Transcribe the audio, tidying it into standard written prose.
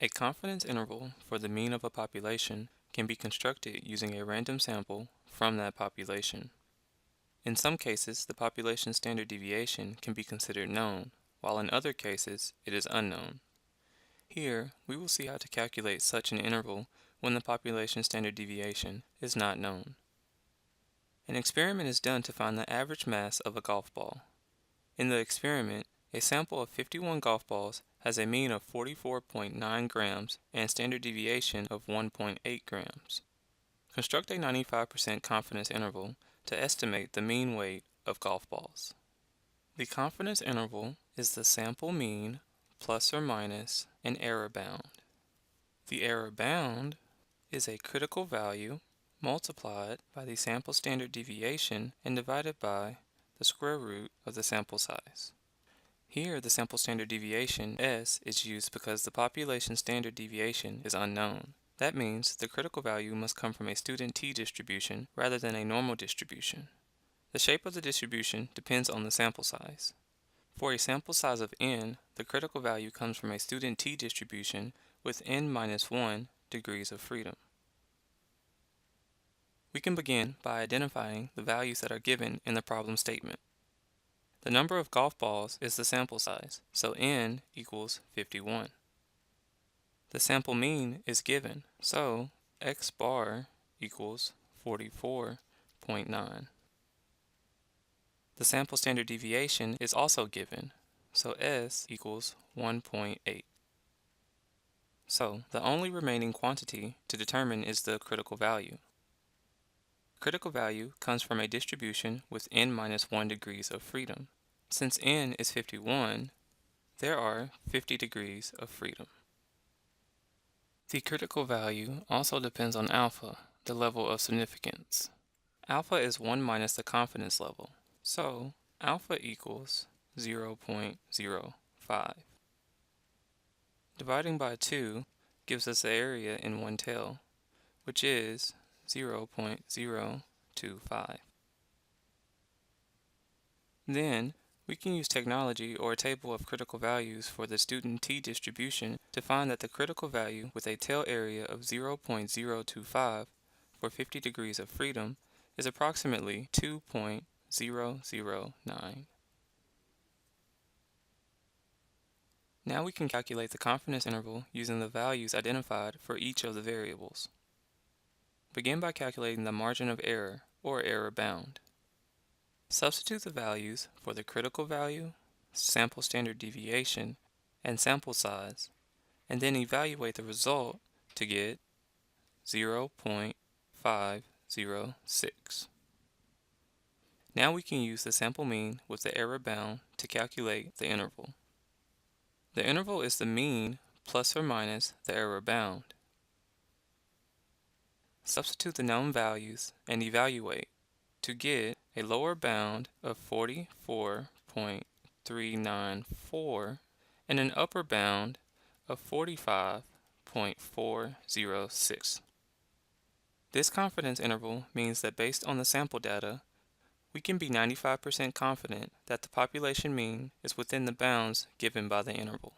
A confidence interval for the mean of a population can be constructed using a random sample from that population. In some cases, the population standard deviation can be considered known, while in other cases, it is unknown. Here, we will see how to calculate such an interval when the population standard deviation is not known. An experiment is done to find the average mass of a golf ball. In the experiment, a sample of 51 golf balls has a mean of 44.9 grams and standard deviation of 1.8 grams. Construct a 95% confidence interval to estimate the mean weight of golf balls. The confidence interval is the sample mean plus or minus an error bound. The error bound is a critical value multiplied by the sample standard deviation and divided by the square root of the sample size. Here, the sample standard deviation, S, is used because the population standard deviation is unknown. That means the critical value must come from a student t-distribution rather than a normal distribution. The shape of the distribution depends on the sample size. For a sample size of n, the critical value comes from a student t-distribution with n minus 1 degrees of freedom. We can begin by identifying the values that are given in the problem statement. The number of golf balls is the sample size, so n equals 51. The sample mean is given, so x bar equals 44.9. The sample standard deviation is also given, so s equals 1.8. So the only remaining quantity to determine is the critical value. Critical value comes from a distribution with n minus 1 degrees of freedom. Since n is 51, there are 50 degrees of freedom. The critical value also depends on alpha, the level of significance. Alpha is 1 minus the confidence level, so alpha equals 0.05. Dividing by 2 gives us the area in one tail, which is 0.025. Then, we can use technology or a table of critical values for the student t-distribution to find that the critical value with a tail area of 0.025 for 50 degrees of freedom is approximately 2.009. Now we can calculate the confidence interval using the values identified for each of the variables. Begin by calculating the margin of error, or error bound. Substitute the values for the critical value, sample standard deviation, and sample size, and then evaluate the result to get 0.506. Now we can use the sample mean with the error bound to calculate the interval. The interval is the mean plus or minus the error bound. Substitute the known values and evaluate to get a lower bound of 44.394 and an upper bound of 45.406. This confidence interval means that based on the sample data, we can be 95% confident that the population mean is within the bounds given by the interval.